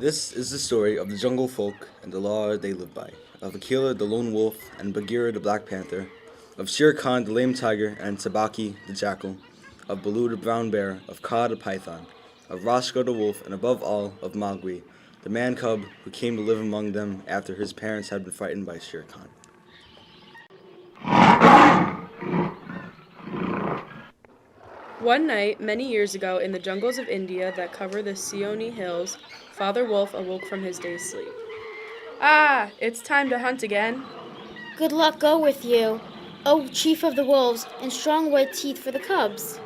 This is the story of the jungle folk and the law they live by, of Akela the lone wolf and Bagheera the black panther, of Shere Khan the lame tiger and Sabaki the jackal, of Baloo the brown bear, of Kaa the python, of Rashka the wolf, and above all, of Mowgli, the man cub who came to live among them after his parents had been frightened by Shere Khan. One night, many years ago, in the jungles of India that cover the Seoni Hills, Father Wolf awoke from his day's sleep. Ah, it's time to hunt again. Good luck go with you, O Chief of the Wolves, and strong white teeth for the cubs.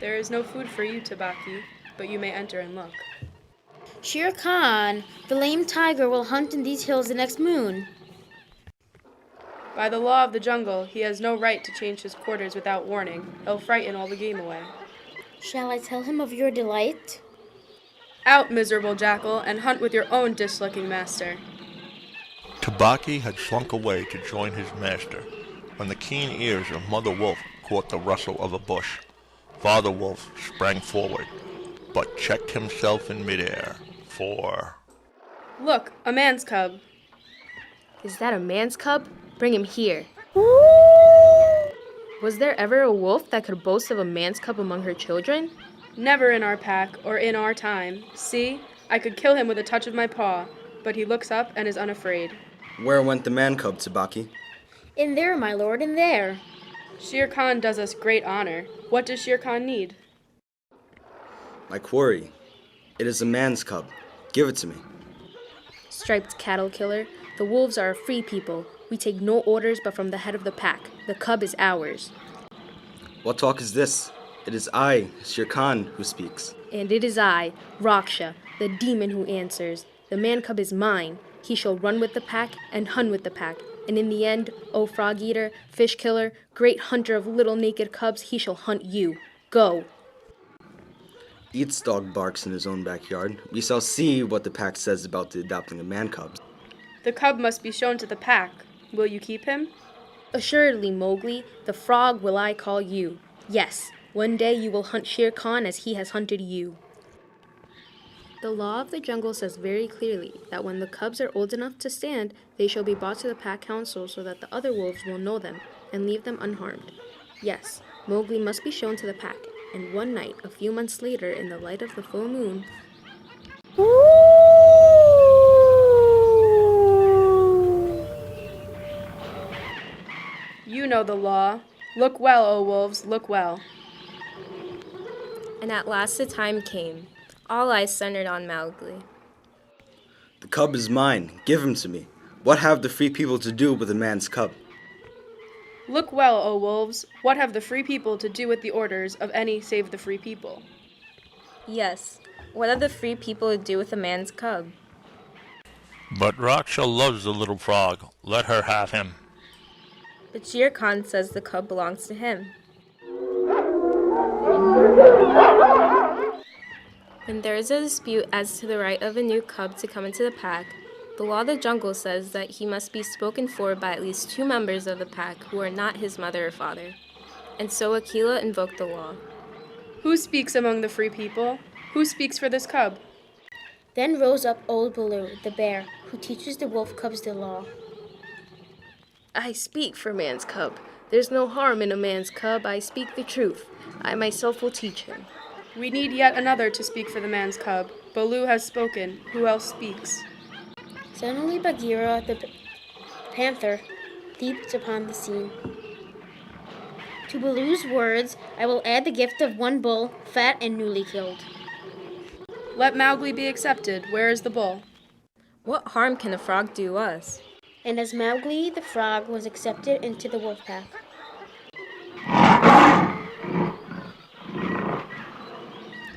There is no food for you, Tabaki, but you may enter and look. Shere Khan, the lame tiger, will hunt in these hills the next moon. By the law of the jungle, he has no right to change his quarters without warning. He'll frighten all the game away. Shall I tell him of your delight? Out, miserable jackal, and hunt with your own dish-licking master. Tabaki had slunk away to join his master, when the keen ears of Mother Wolf caught the rustle of a bush. Father Wolf sprang forward, but checked himself in midair, for... Look, a man's cub. Is that a man's cub? Bring him here. Was there ever a wolf that could boast of a man's cub among her children? Never in our pack, or in our time. See, I could kill him with a touch of my paw, but he looks up and is unafraid. Where went the man cub, Tabaki? In there, my lord, in there. Shere Khan does us great honor. What does Shere Khan need? My quarry. It is a man's cub. Give it to me. Striped cattle killer, the wolves are a free people. We take no orders but from the head of the pack. The cub is ours. What talk is this? It is I, Shere Khan, who speaks. And it is I, Raksha, the demon who answers. The man cub is mine. He shall run with the pack and hunt with the pack. And in the end, O frog eater, fish killer, great hunter of little naked cubs, he shall hunt you. Go. Each dog barks in his own backyard. We shall see what the pack says about the adopting of man cubs. The cub must be shown to the pack. Will you keep him? Assuredly, Mowgli, the frog will I call you. Yes, one day you will hunt Shere Khan as he has hunted you. The law of the jungle says very clearly that when the cubs are old enough to stand, they shall be brought to the pack council so that the other wolves will know them and leave them unharmed. Yes, Mowgli must be shown to the pack, and one night, a few months later, in the light of the full moon, You know the law. Look well, O wolves, look well. And at last the time came. All eyes centered on Mowgli. The cub is mine. Give him to me. What have the free people to do with a man's cub? Look well, O wolves. What have the free people to do with the orders of any save the free people? Yes, what have the free people to do with a man's cub? But Raksha loves the little frog. Let her have him. But Shere Khan says the cub belongs to him. When there is a dispute as to the right of a new cub to come into the pack, the law of the jungle says that he must be spoken for by at least 2 members of the pack who are not his mother or father. And so Akela invoked the law. Who speaks among the free people? Who speaks for this cub? Then rose up old Baloo, the bear, who teaches the wolf cubs the law. I speak for man's cub. There's no harm in a man's cub. I speak the truth. I myself will teach him. We need yet another to speak for the man's cub. Baloo has spoken. Who else speaks? Suddenly Bagheera, the panther, leaped upon the scene. To Baloo's words, I will add the gift of 1 bull, fat and newly killed. Let Mowgli be accepted. Where is the bull? What harm can a frog do us? And as Mowgli the frog was accepted into the wolf pack.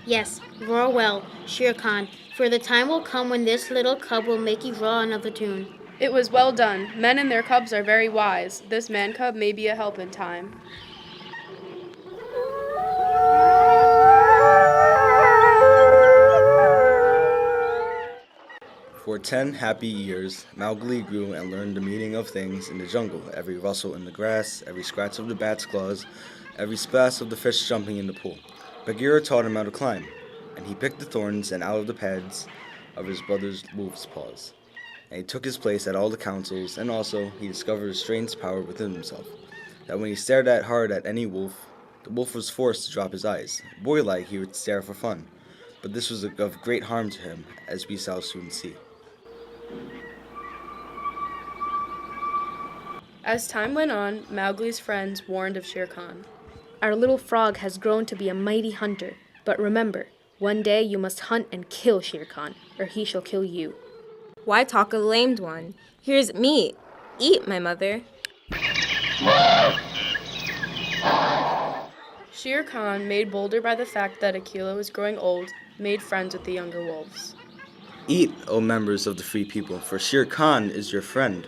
Yes, roar well, Shere Khan, for the time will come when this little cub will make you draw another tune. It was well done. Men and their cubs are very wise. This man cub may be a help in time. For 10 happy years, Mowgli grew and learned the meaning of things in the jungle, every rustle in the grass, every scratch of the bat's claws, every splash of the fish jumping in the pool. Bagheera taught him how to climb, and he picked the thorns and out of the pads of his brother's wolf's paws. And he took his place at all the councils, and also he discovered a strange power within himself, that when he stared hard at any wolf, the wolf was forced to drop his eyes. Boy-like, he would stare for fun, but this was of great harm to him, as we shall soon see. As time went on, Mowgli's friends warned of Shere Khan. Our little frog has grown to be a mighty hunter, but remember, one day you must hunt and kill Shere Khan, or he shall kill you. Why talk of the lamed one? Here's meat. Eat, my mother. Shere Khan, made bolder by the fact that Akela was growing old, made friends with the younger wolves. Eat, O members of the free people, for Shere Khan is your friend.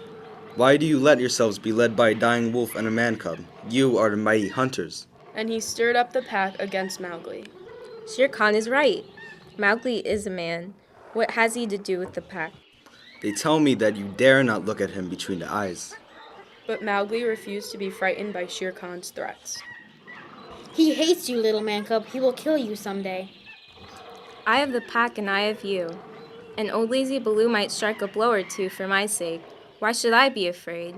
Why do you let yourselves be led by a dying wolf and a man cub? You are the mighty hunters. And he stirred up the pack against Mowgli. Shere Khan is right. Mowgli is a man. What has he to do with the pack? They tell me that you dare not look at him between the eyes. But Mowgli refused to be frightened by Shere Khan's threats. He hates you, little man cub. He will kill you someday. I have the pack and I have you. And old lazy Baloo might strike a blow or two for my sake. Why should I be afraid?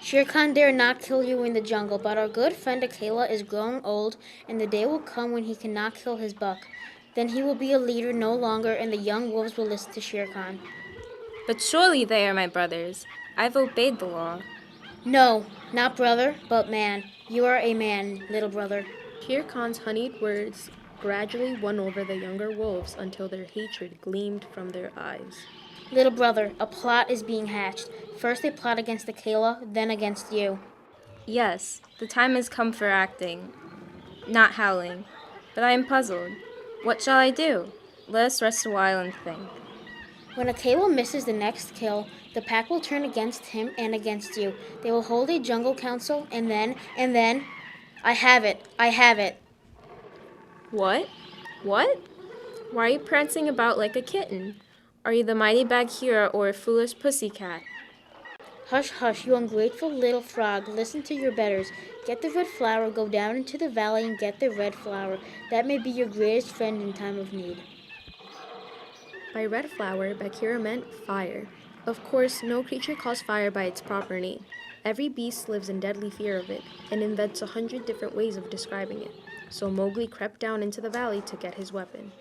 Shere Khan dare not kill you in the jungle, but our good friend Akela is growing old, and the day will come when he cannot kill his buck. Then he will be a leader no longer, and the young wolves will listen to Shere Khan. But surely they are my brothers. I've obeyed the law. No, not brother, but man. You are a man, little brother. Shere Khan's honeyed words gradually won over the younger wolves until their hatred gleamed from their eyes. Little brother, a plot is being hatched. First they plot against Akela, then against you. Yes, the time has come for acting, not howling. But I am puzzled. What shall I do? Let us rest a while and think. When Akela misses the next kill, the pack will turn against him and against you. They will hold a jungle council, and then... I have it. What? What? Why are you prancing about like a kitten? Are you the mighty Bagheera or a foolish pussycat? Hush, hush, you ungrateful little frog. Listen to your betters. Get the red flower, go down into the valley and get the red flower. That may be your greatest friend in time of need. By red flower, Bagheera meant fire. Of course, no creature calls fire by its proper name. Every beast lives in deadly fear of it, and invents 100 different ways of describing it. So Mowgli crept down into the valley to get his weapon.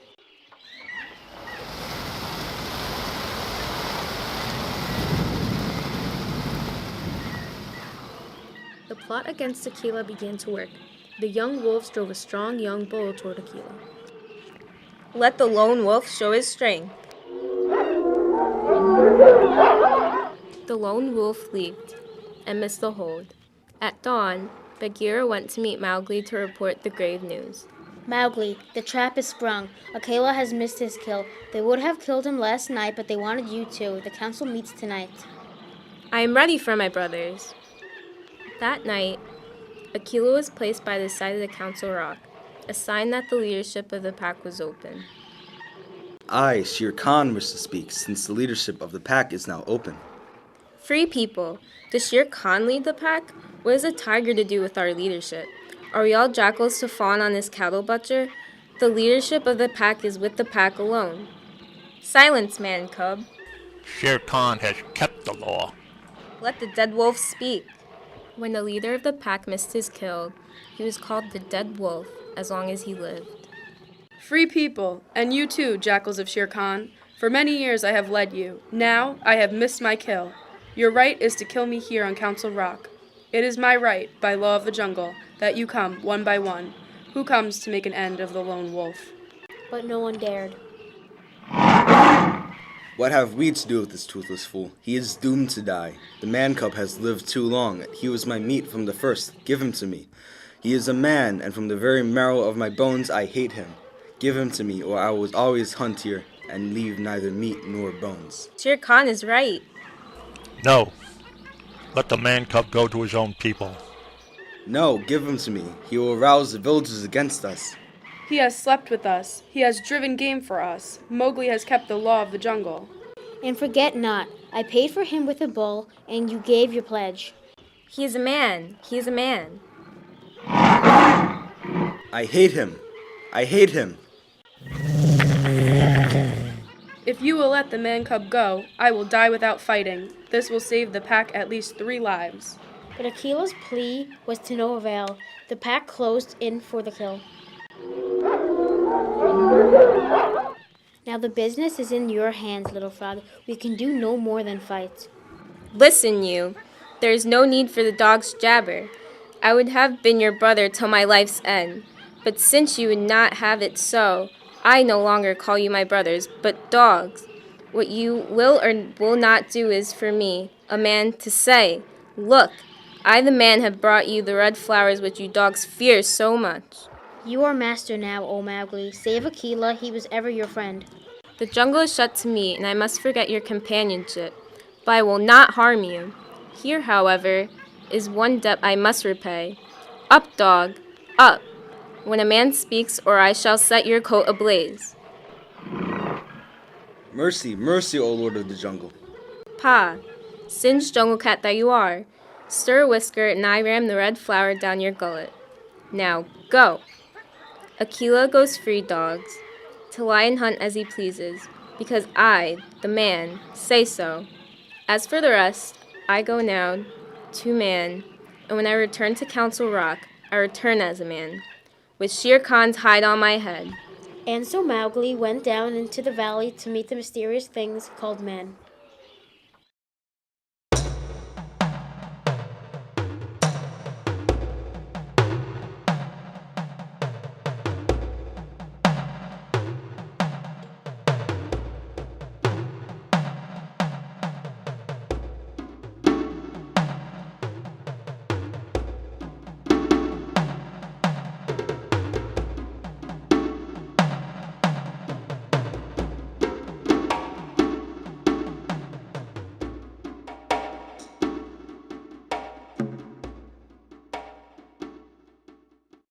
The plot against Akela began to work. The young wolves drove a strong young bull toward Akela. Let the lone wolf show his strength. The lone wolf leaped and missed the hold. At dawn, Bagheera went to meet Mowgli to report the grave news. Mowgli, the trap is sprung. Akela has missed his kill. They would have killed him last night, but they wanted you to. The council meets tonight. I am ready for my brothers. That night, Akela was placed by the side of the council rock, a sign that the leadership of the pack was open. I, Shere Khan, wish to speak, since the leadership of the pack is now open. Free people, does Shere Khan lead the pack? What has a tiger to do with our leadership? Are we all jackals to fawn on this cattle butcher? The leadership of the pack is with the pack alone. Silence, man cub. Shere Khan has kept the law. Let the dead wolf speak. When the leader of the pack missed his kill, he was called the dead wolf as long as he lived. Free people, and you too, jackals of Shere Khan. For many years I have led you. Now I have missed my kill. Your right is to kill me here on Council Rock. It is my right, by law of the jungle, that you come one by one. Who comes to make an end of the lone wolf? But no one dared. What have we to do with this toothless fool? He is doomed to die. The man cub has lived too long. He was my meat from the first. Give him to me. He is a man, and from the very marrow of my bones I hate him. Give him to me, or I will always hunt here and leave neither meat nor bones. Shere Khan is right. No. Let the man cub go to his own people. No, give him to me. He will arouse the villagers against us. He has slept with us. He has driven game for us. Mowgli has kept the law of the jungle. And forget not, I paid for him with a bull, and you gave your pledge. He is a man. He is a man. I hate him. I hate him. If you will let the man cub go, I will die without fighting. This will save the pack at least 3 lives. But Akila's plea was to no avail. The pack closed in for the kill. Now the business is in your hands, little frog. We can do no more than fight. Listen, you. There is no need for the dog's jabber. I would have been your brother till my life's end. But since you would not have it so, I no longer call you my brothers, but dogs. What you will or will not do is for me, a man, to say, look, I the man have brought you the red flowers which you dogs fear so much. You are master now, O Mowgli. Save Akela, he was ever your friend. The jungle is shut to me, and I must forget your companionship, but I will not harm you. Here, however, is one debt I must repay. Up, dog, up, when a man speaks, or I shall set your coat ablaze. Mercy, mercy, O Lord of the Jungle. Pa, singed jungle cat that you are, stir a whisker, and I ram the red flower down your gullet. Now, go. Akela goes free, dogs, to lie and hunt as he pleases, because I, the man, say so. As for the rest, I go now to man, and when I return to Council Rock, I return as a man, with Shere Khan's hide on my head. And so Mowgli went down into the valley to meet the mysterious things called men.